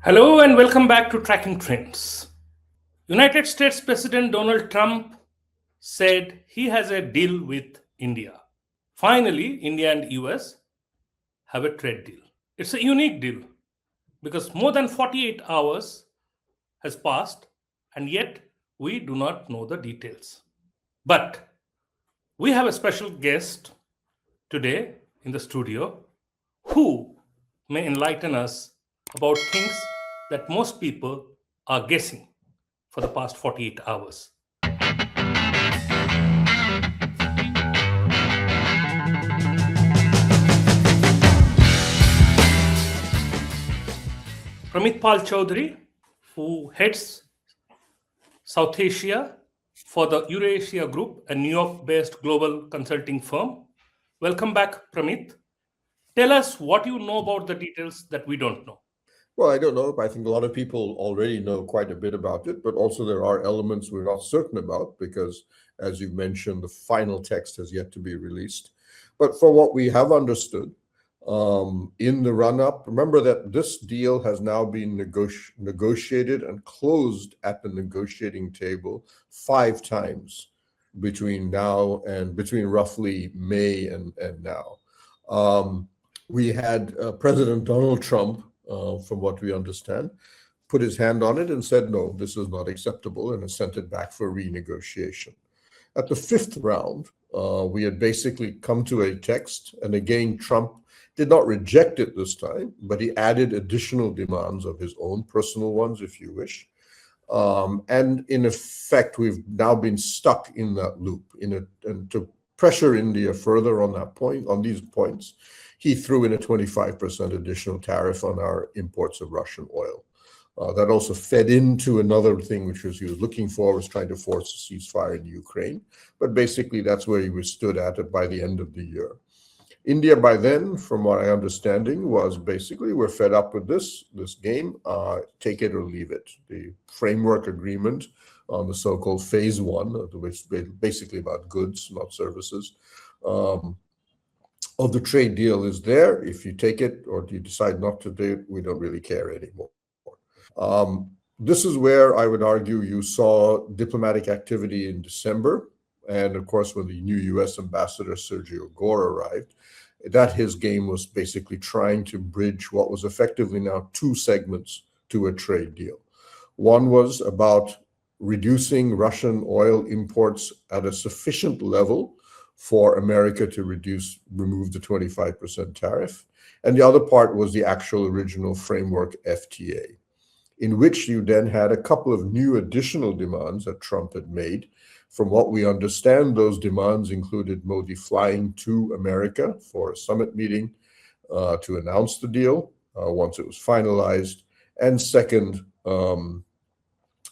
Hello and welcome back to Tracking Trends. United States President Donald Trump said he has a deal with India. Finally, India and US have a trade deal. It's a unique deal because more than 48 hours has passed and yet we do not know the details. But we have a special guest today in the studio who may enlighten us about things that most people are guessing for the past 48 hours. Pramit Chaudhuri, who heads South Asia for the Eurasia Group, a New York-based global consulting firm. Welcome back, Pramit. Tell us what you know about the details that we don't know. Well, I don't know. I think a lot of people already know quite a bit about it, but also there are elements we're not certain about because, as you mentioned, the final text has yet to be released. But for what we have understood in the run-up, remember that this deal has now been negotiated and closed at the negotiating table 5 times between roughly May and now. We had President Donald Trump, from what we understand, put his hand on it and said, no, this is not acceptable, and has sent it back for renegotiation. At the 5th round, we had basically come to a text, and again, Trump did not reject it this time, but he added additional demands of his own, personal ones, if you wish. And in effect, we've now been stuck in that loop. And to pressure India further on that point, on these points, he threw in a 25% additional tariff on our imports of Russian oil. That also fed into another thing, which was he was looking for, was trying to force a ceasefire in Ukraine. But basically, that's where he was stood at it by the end of the year. India, by then, from what I understanding, was basically, we're fed up with this game, take it or leave it. The framework agreement on the so-called phase 1, which is basically about goods, not services, of the trade deal is there. If you take it or you decide not to do it, we don't really care anymore. This is where I would argue you saw diplomatic activity in December. And of course, when the new US ambassador, Sergio Gore, arrived, that his game was basically trying to bridge what was effectively now 2 segments to a trade deal. One was about reducing Russian oil imports at a sufficient level for America to remove the 25% tariff. And the other part was the actual original framework FTA, in which you then had a couple of new additional demands that Trump had made. From what we understand, those demands included Modi flying to America for a summit meeting to announce the deal once it was finalized. And second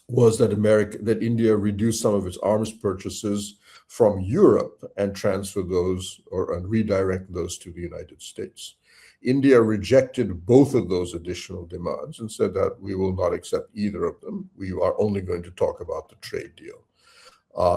was that India reduce some of its arms purchases from Europe and transfer those and redirect those to the United States. India rejected both of those additional demands and said that we will not accept either of them. We are only going to talk about the trade deal.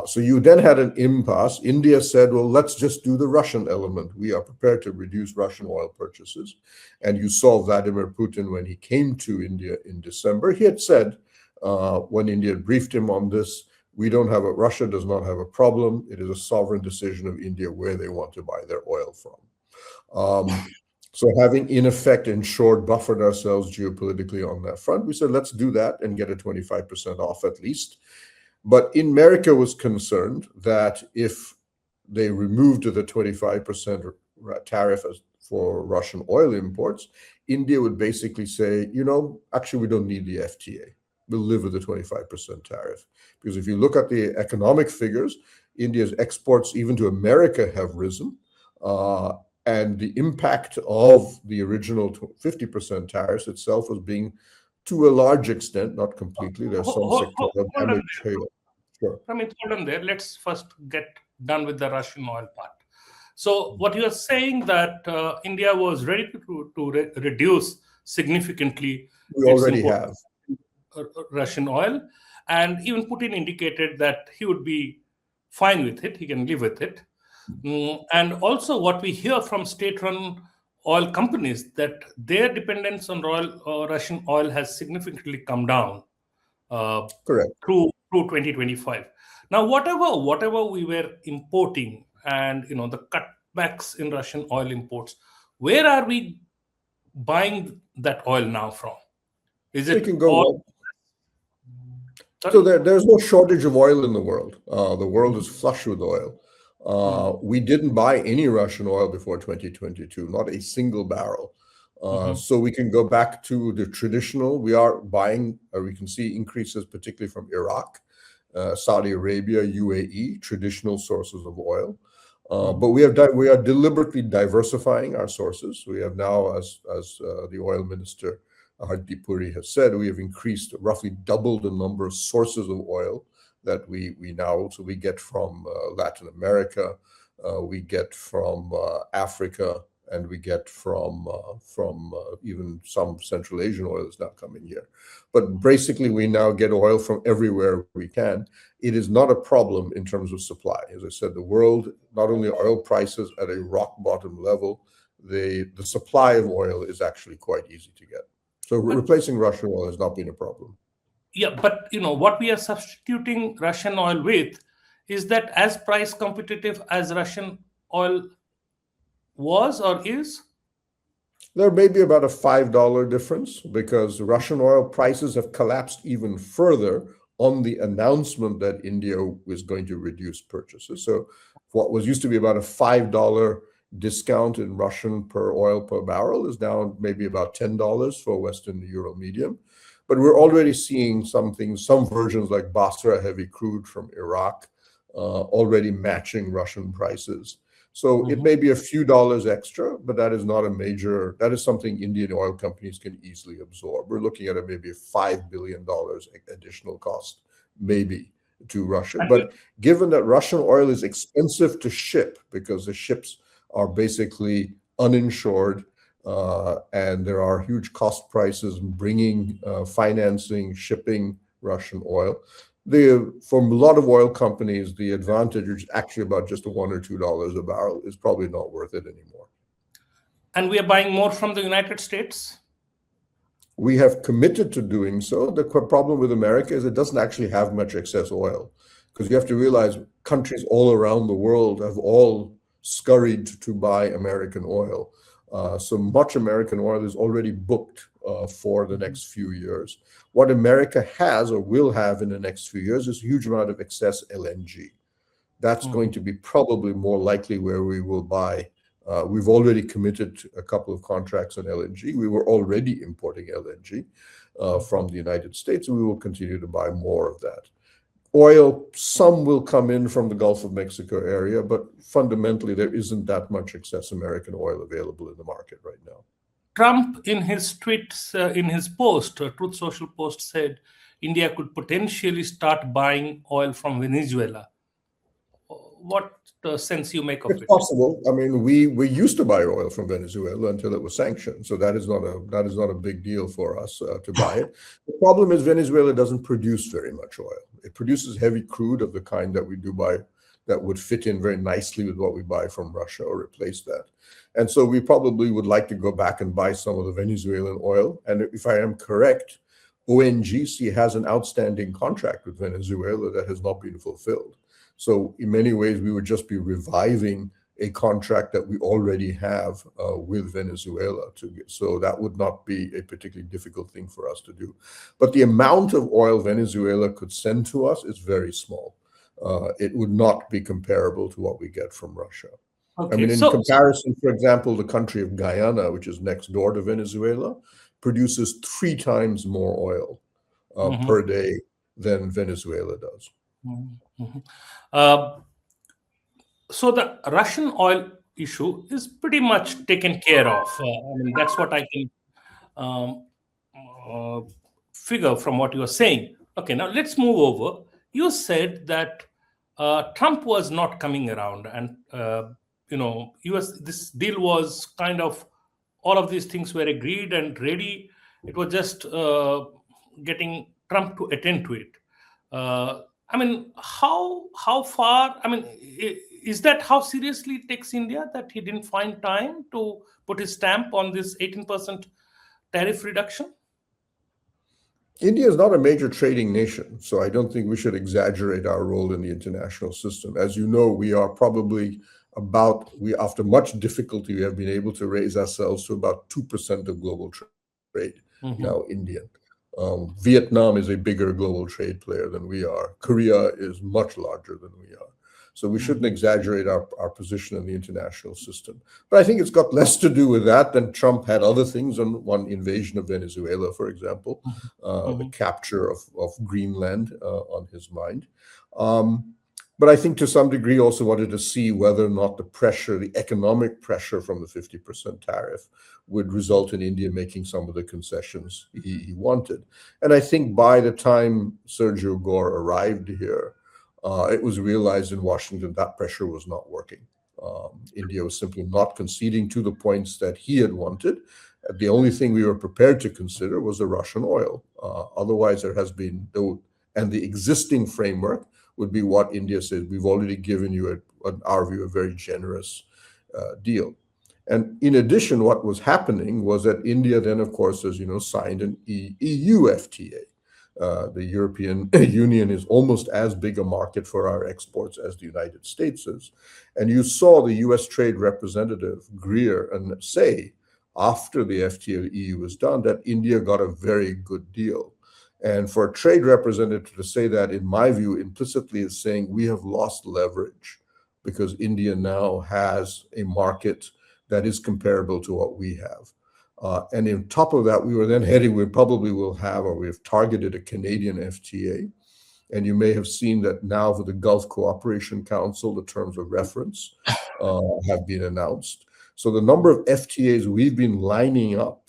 So you then had an impasse. India said, well, let's just do the Russian element. We are prepared to reduce Russian oil purchases. And you saw Vladimir Putin when he came to India in December. He had said, when India briefed him on this, Russia does not have a problem. It is a sovereign decision of India where they want to buy their oil from. So having in effect buffered ourselves geopolitically on that front, we said, let's do that and get a 25% off at least. But America was concerned that if they removed the 25% tariff for Russian oil imports, India would basically say, actually, we don't need the FTA. We'll live with the 25% tariff. Because if you look at the economic figures, India's exports even to America have risen. And the impact of the original 50% tariffs itself was being, to a large extent, not completely, there's some sectoral damage. Sure. Pramit, hold on there. Let's first get done with the Russian oil part. So what you are saying that India was ready to reduce significantly. We already have Russian oil, and even Putin indicated that he would be fine with it. He can live with it. And also what we hear from state-run oil companies that their dependence on Russian oil has significantly come down uh, Correct. through 2025. Now, whatever we were importing, and the cutbacks in Russian oil imports, where are we buying that oil now from? Is We it can go all? one. So Sorry. there's no shortage of oil in the world. The world is flush with oil. Mm, We didn't buy any Russian oil before 2022, not a single barrel. mhm, So we can go back to the traditional. We are buying, we can see increases, particularly from Iraq, Saudi Arabia, UAE, traditional sources of oil. mhm, But we are deliberately diversifying our sources. We have now, as the oil minister Hardeep Puri has said, we have increased, roughly doubled the number of sources of oil that we now. So we get from Latin America, we get from Africa, and we get from even some Central Asian oil is now coming here. But basically, we now get oil from everywhere we can. It is not a problem in terms of supply. As I said, the world, not only oil prices at a rock bottom level, the supply of oil is actually quite easy to get. So but replacing Russian oil has not been a problem. yeah, but what we are substituting Russian oil with, is that as price competitive as Russian oil was or is? There may be about a $5 difference because Russian oil prices have collapsed even further on the announcement that India was going to reduce purchases. So what was used to be about a $5 discount in Russian per oil per barrel is now maybe about $10 for Western Euro medium. But we're already seeing some versions like Basra heavy crude from Iraq already matching Russian prices. So it Mhm. may be a few dollars extra, but that is not a major, that is something Indian oil companies can easily absorb. We're looking at maybe a $5 billion additional cost, maybe, to Russia. And But given that Russian oil is expensive to ship because the ships are basically uninsured, and there are huge cost prices in bringing, financing, shipping Russian oil, for a lot of oil companies, the advantage is actually about just $1 or $2 a barrel is probably not worth it anymore. we are buying more from the United States. We have committed to doing so. The problem with America is it doesn't actually have much excess oil, because you have to realize countries all around the world have all scurried to buy American oil. So much American oil is already booked for the next few years. What America has or will have in the next few years is a huge amount of excess LNG. That's going Mhm. to be probably more likely where we will buy. We've already committed to a couple of contracts on LNG. We were already importing LNG from the United States, and we will continue to buy more of that. Oil, some will come in from the Gulf of Mexico area, but fundamentally there isn't that much excess American oil available in the market right now. Trump, in his tweets, in his post, Truth Social post, said India could potentially start buying oil from Venezuela. What sense you make of It's it? possible. I mean, we used to buy oil from Venezuela until it was sanctioned, so that is not a big deal for us to buy it. The problem is Venezuela doesn't produce very much oil. It produces heavy crude of the kind that we do buy, that would fit in very nicely with what we buy from Russia or replace that. And so we probably would like to go back and buy some of the Venezuelan oil. And if I am correct, ONGC has an outstanding contract with Venezuela that has not been fulfilled. So in many ways, we would just be reviving a contract that we already have with Venezuela. So that would not be a particularly difficult thing for us to do. But the amount of oil Venezuela could send to us is very small. It would not be comparable to what we get from Russia. I Okay, mean, in comparison, for example, the country of Guyana, which is next door to Venezuela, produces 3 times more oil Mhm, per day than Venezuela does. mhm, mhm. Uh, so the Russian oil issue is pretty much taken care of. I mean, that's what I can um, uh, figure from what you are saying. Okay, now let's move over. You said that Trump was not coming around, and US, this deal was kind of, all of these things were agreed and ready. It was just getting Trump to attend to it. I mean, how far? I mean, Is that how seriously it takes India that he didn't find time to put his stamp on this 18% tariff reduction? India is not a major trading nation, so I don't think we should exaggerate our role in the international system. As you know, we are probably after much difficulty, we have been able to raise ourselves to about 2% of global trade, now Mhm. India. Vietnam is a bigger global trade player than we are. Korea is much larger than we are. So we shouldn't Mhm. exaggerate our position in the international system. But I think it's got less to do with that than Trump had other things on one invasion of Venezuela, for example, the Mhm. capture of Greenland on his mind. Um, but I think to some degree also wanted to see whether or not the pressure, the economic pressure from the 50% tariff would result in India making some of the concessions he wanted. And I think by the time Sergio Gore arrived here, it was realized in Washington that pressure was not working. India was simply not conceding to the points that he had wanted. The only thing we were prepared to consider was the Russian oil. Otherwise, there has been no, and the existing framework would be what India said. We've already given you, in our view, a very generous deal. And in addition, what was happening was that India then, of course, as you know, signed an EU FTA. The European Union is almost as big a market for our exports as the United States is. And you saw the US Trade Representative Greer and say, after the FTA EU was done, that India got a very good deal. And for a trade representative to say that, in my view, implicitly is saying we have lost leverage because India now has a market that is comparable to what we have. And on top of that, we were then heading, we probably will have, or we have targeted a Canadian FTA. And you may have seen that now for the Gulf Cooperation Council, the terms of reference have been announced. So the number of FTAs we've been lining up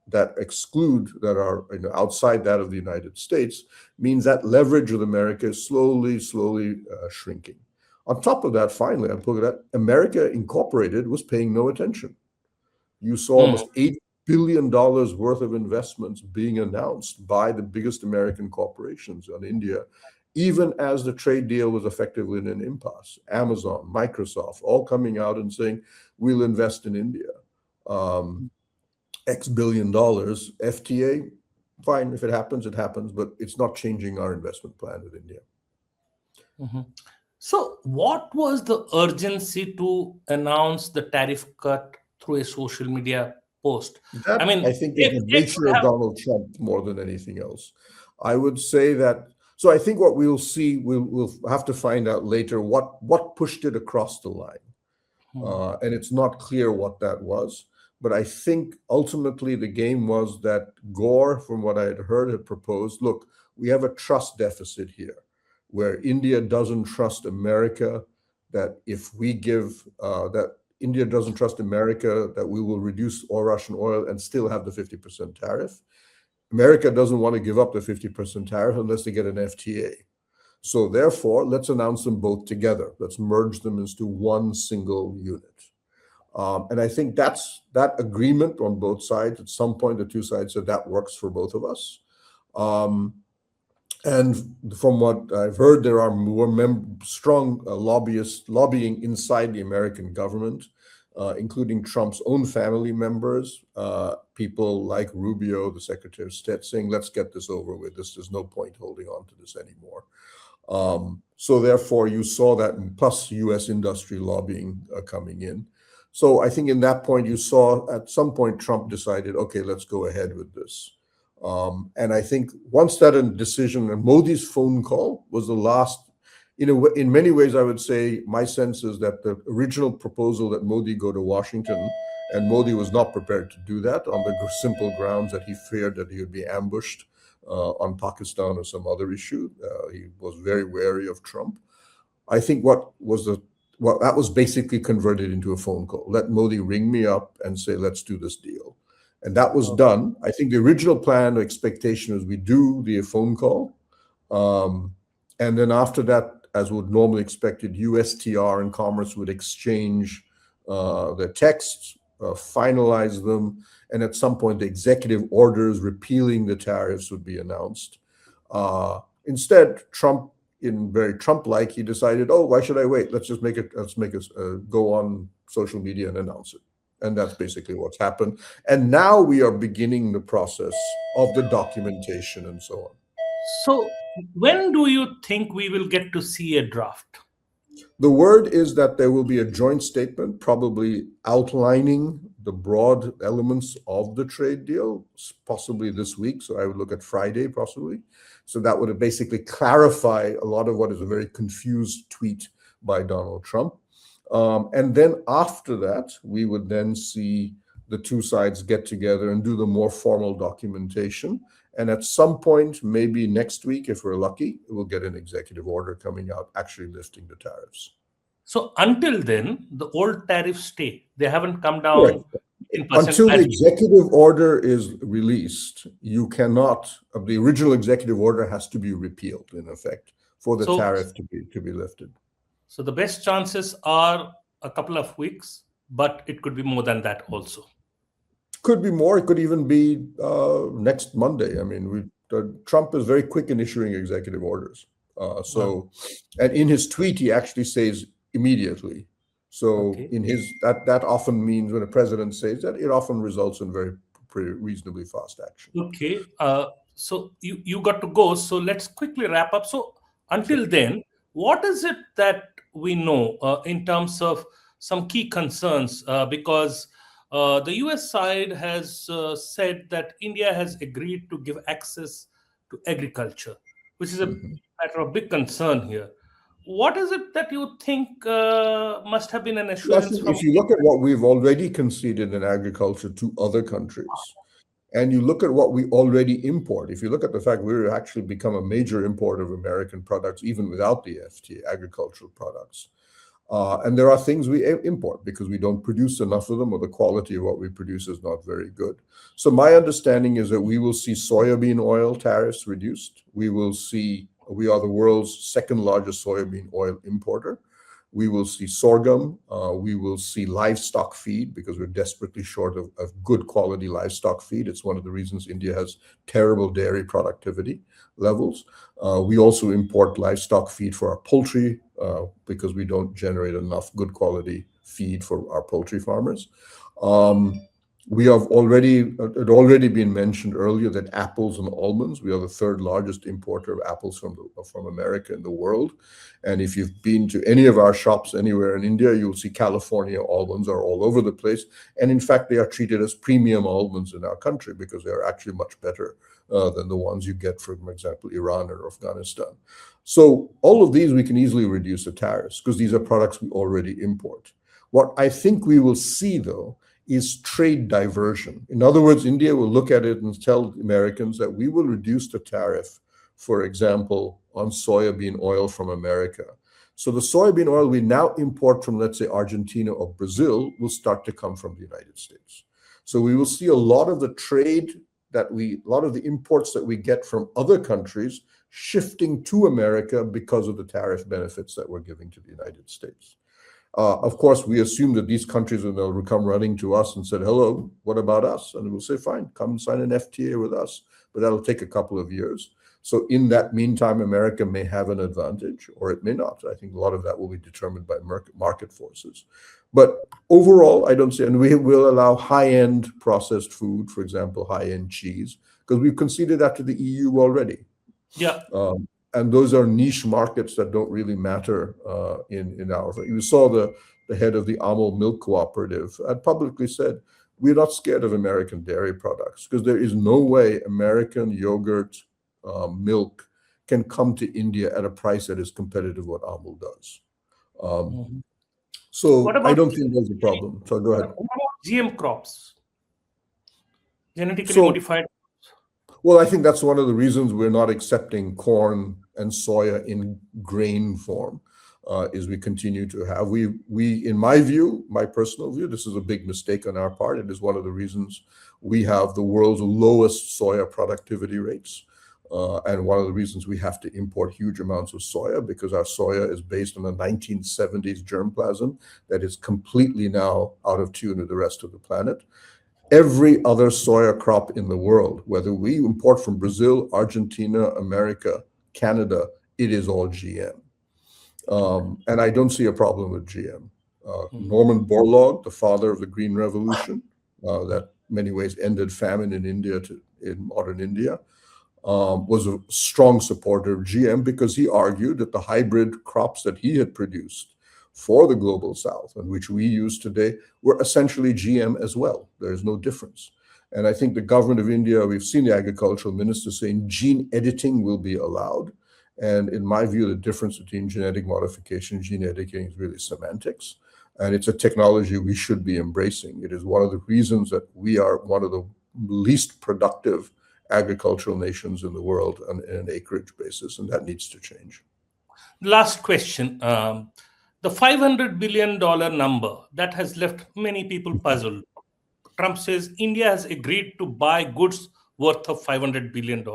that exclude, that are outside that of the United States, means that leverage with America is slowly shrinking. On top of that, finally, I'm looking at America Incorporated was paying no attention. You saw Mhm. almost $8 billion worth of investments being announced by the biggest American corporations on India, even as the trade deal was effectively in an impasse. Amazon, Microsoft, all coming out and saying, we'll invest in India. X billion dollars. FTA, fine, if it happens, it happens, but it's not changing our investment plan with India. Mhm. So, what was the urgency to announce the tariff cut through a social media post? I That, I mean, think, is the they nature could of have. Donald Trump more than anything else. I would say that. So I think what we'll see, we'll have to find out later what pushed it across the line. Hmm. And it's not clear what that was. But I think ultimately the game was that Gore, from what I had heard, had proposed, look, we have a trust deficit here, where India doesn't trust America, that if we give, that India doesn't trust America, that we will reduce all Russian oil and still have the 50% tariff. America doesn't want to give up the 50% tariff unless they get an FTA. So therefore, let's announce them both together. Let's merge them into one single unit. And I think that agreement on both sides. At some point, the two sides said that works for both of us. Um, and from what I've heard, there are more strong lobbyists lobbying inside the American government, including Trump's own family members, people like Rubio, the Secretary of State, saying, let's get this over with. There's no point holding on to this anymore. So therefore, you saw that, plus U.S. industry lobbying coming in. So I think in that point, you saw at some point Trump decided, okay, let's go ahead with this. And I think once that decision, and Modi's phone call was the last, in many ways, I would say my sense is that the original proposal that Modi go to Washington, and Modi was not prepared to do that on the simple grounds that he feared that he would be ambushed on Pakistan or some other issue. He was very wary of Trump. I think that was basically converted into a phone call. Let Modi ring me up and say, let's do this deal. And that was done. I think the original plan or expectation was we do the phone call. And then after that, as would normally expected, USTR and Commerce would exchange the texts, finalize them, and at some point the executive orders repealing the tariffs would be announced. Instead, Trump in very Trump-like, he decided, oh, why should I wait? Let's make it go on social media and announce it. And that's basically what's happened. And now we are beginning the process of the documentation and so on. So, when do you think we will get to see a draft? The word is that there will be a joint statement, probably outlining the broad elements of the trade deal, possibly this week. So I would look at Friday, possibly. So that would basically clarify a lot of what is a very confused tweet by Donald Trump. And then after that, we would then see the two sides get together and do the more formal documentation. And at some point, maybe next week, if we're lucky, we'll get an executive order coming out actually lifting the tariffs. So, until then, the old tariffs stay. They haven't come Correct. down 15% Until the as executive order is released, you cannot, the original executive order has to be repealed, in effect, for the so, tariff to be lifted. so the best chances are a couple of weeks, but it could be more than that also. Could be more. It could even be next Monday. I mean, Trump is very quick in issuing executive orders. And in his tweet, he actually says immediately. So Okay. in his that often means when a president says that, it often results in pretty reasonably fast action. Okay. So you got to go. So let's quickly wrap up. So until then, what is it that we know in terms of some key concerns? Because the US side has said that India has agreed to give access to agriculture, which is a matter of big concern here. What is it that you think must have been an assurance from? If you look at what we've already conceded in agriculture to other countries, and you look at what we already import, if you look at the fact we've actually become a major importer of American products, even without the FTA, agricultural products. And there are things we import because we don't produce enough of them, or the quality of what we produce is not very good. So my understanding is that we will see soybean oil tariffs reduced. We are the world's second largest soybean oil importer. We will see sorghum. We will see livestock feed because we're desperately short of good quality livestock feed. It's one of the reasons India has terrible dairy productivity levels. We also import livestock feed for our poultry because we don't generate enough good quality feed for our poultry farmers. We have it already been mentioned earlier that apples and almonds, we are the third largest importer of apples from America in the world. And if you've been to any of our shops anywhere in India, you'll see California almonds are all over the place. And in fact, they are treated as premium almonds in our country because they are actually much better than the ones you get from, for example, Iran or Afghanistan. So all of these, we can easily reduce the tariffs because these are products we already import. What I think we will see, though, is trade diversion. In other words, India will look at it and tell Americans that we will reduce the tariff, for example, on soybean oil from America. So the soybean oil we now import from, let's say, Argentina or Brazil will start to come from the United States. So we will see a lot of the imports that we get from other countries shifting to America because of the tariff benefits that we're giving to the United States. Of course, we assume that these countries will come running to us and said, hello, what about us? And we'll say, fine, come and sign an FTA with us. But that'll take a couple of years. So in that meantime, America may have an advantage or it may not. I think a lot of that will be determined by market forces. But overall, I don't see, and we will allow high-end processed food, for example, high-end cheese, because we've conceded that to the EU already. Yeah. And those are niche markets that don't really matter in our. You saw the head of the Amul Milk Cooperative had publicly said, we're not scared of American dairy products because there is no way American yogurt, milk can come to India at a price that is competitive with what Amul does. So I don't think there's a problem. So go ahead. What about GM crops? Genetically So, modified. Well, I think that's one of the reasons we're not accepting corn and soya in grain form, is we continue to have, in my view, my personal view, this is a big mistake on our part. It is one of the reasons we have the world's lowest soya productivity rates. And one of the reasons we have to import huge amounts of soya because our soya is based on a 1970s germplasm that is completely now out of tune with the rest of the planet. Every other soya crop in the world, whether we import from Brazil, Argentina, America, Canada, it is all GM. And I don't see a problem with GM. Mm. Norman Borlaug, the father of the Green Revolution, that in many ways ended famine in India in modern India, was a strong supporter of GM because he argued that the hybrid crops that he had produced for the global south and which we use today were essentially GM as well. There is no difference. And I think the government of India, we've seen the agricultural minister saying gene editing will be allowed. And in my view, the difference between genetic modification and gene editing is really semantics. And it's a technology we should be embracing. It is one of the reasons that we are one of the least productive agricultural nations in the world on an acreage basis, and that needs to change. Last question. The $500 billion number that has left many people puzzled. Trump says India has agreed to buy goods worth of $500 billion.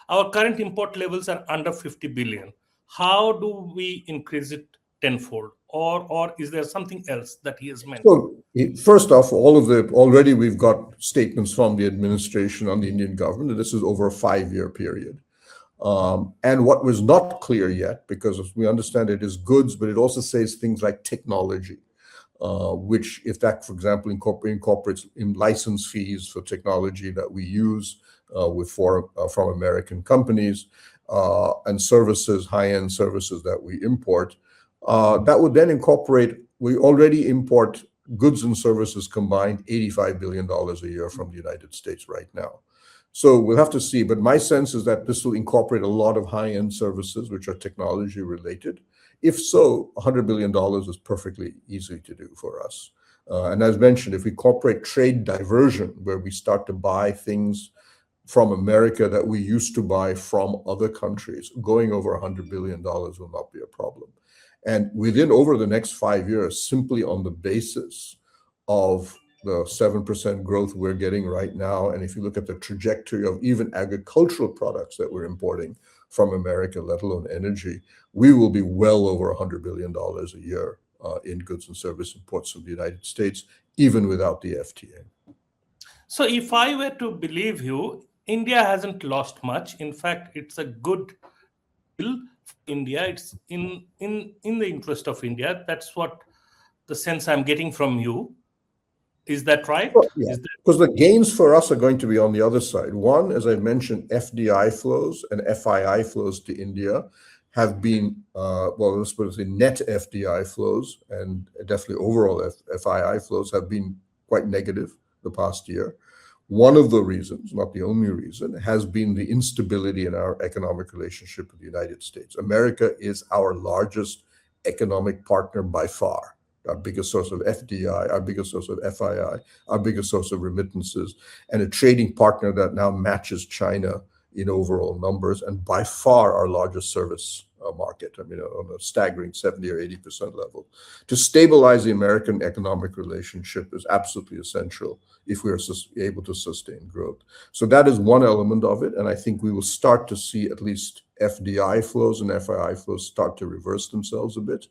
Our current import levels are under 50 billion. How do we increase it tenfold? Or is there something else that he has meant? So, first off, already we've got statements from the administration on the Indian government, and this is over a 5-year period. And what was not clear yet, because we understand it is goods, but it also says things like technology, which, if that, for example, incorporates in license fees for technology that we use from American companies and services, high-end services that we import, that would then incorporate. We already import goods and services combined $85 billion a year from the United States right now. So we'll have to see. But my sense is that this will incorporate a lot of high-end services, which are technology related. If so, $100 billion is perfectly easy to do for us. And as mentioned, if we incorporate trade diversion, where we start to buy things from America that we used to buy from other countries, going over $100 billion will not be a problem. And over the next 5 years, simply on the basis of the 7% growth we're getting right now, and if you look at the trajectory of even agricultural products that we're importing from America, let alone energy, we will be well over $100 billion a year in goods and service imports from the United States, even without the FTA. So if I were to believe you, India hasn't lost much. In fact, it's a good deal for India. It's in the interest of India. That's what the sense I'm getting from you. Is that right? Well, yeah, Is that because the gains for us are going to be on the other side. One, as I mentioned, FDI flows and FII flows to India have been, well, let's put it in net FDI flows and definitely overall FII flows have been quite negative the past year. One of the reasons, not the only reason, has been the instability in our economic relationship with the United States. America is our largest economic partner by far, our biggest source of FDI, our biggest source of FII, our biggest source of remittances, and a trading partner that now matches China in overall numbers, and by far our largest service market. I mean, on a staggering 70 or 80% level. To stabilize the American economic relationship is absolutely essential if we are able to sustain growth. So that is one element of it, and I think we will start to see at least FDI flows and FII flows start to reverse themselves a bit.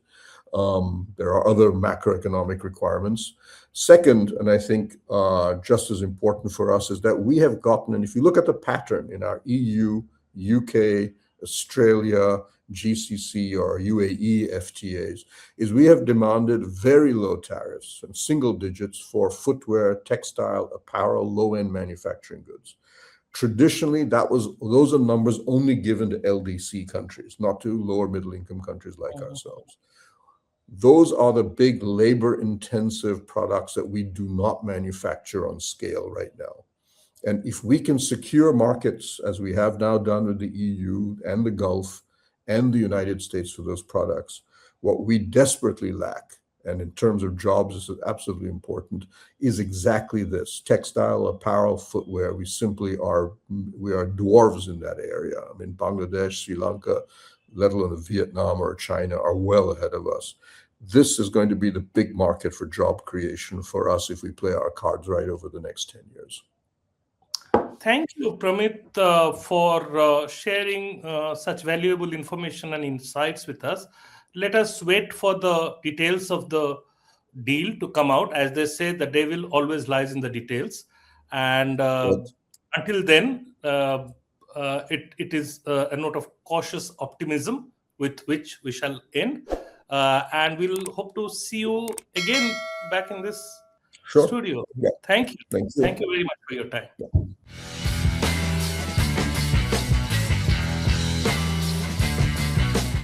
There are other macroeconomic requirements. Second, and I think just as important for us, is that we have gotten, and if you look at the pattern in our EU, UK, Australia, GCC or UAE FTAs, is we have demanded very low tariffs and single digits for footwear, textile, apparel, low-end manufacturing goods. Traditionally, those are numbers only given to LDC countries, not to lower middle income countries like ourselves. Those are the big labor intensive products that we do not manufacture on scale right now. And if we can secure markets, as we have now done with the EU and the Gulf and the United States for those products, what we desperately lack, and in terms of jobs, this is absolutely important, is exactly this: textile, apparel, footwear. We are dwarves in that area. I mean, Bangladesh, Sri Lanka, let alone Vietnam or China, are well ahead of us. This is going to be the big market for job creation for us if we play our cards right over the next 10 years. Thank you, Pramit, for sharing such valuable information and insights with us. Let us wait for the details of the deal to come out. As they say, the devil always lies in the details. And But until then, it is a note of cautious optimism with which we shall end. And we'll hope to see you again back in this Sure. studio. Yeah. Thank you. Thank you. Thank you very much for your time.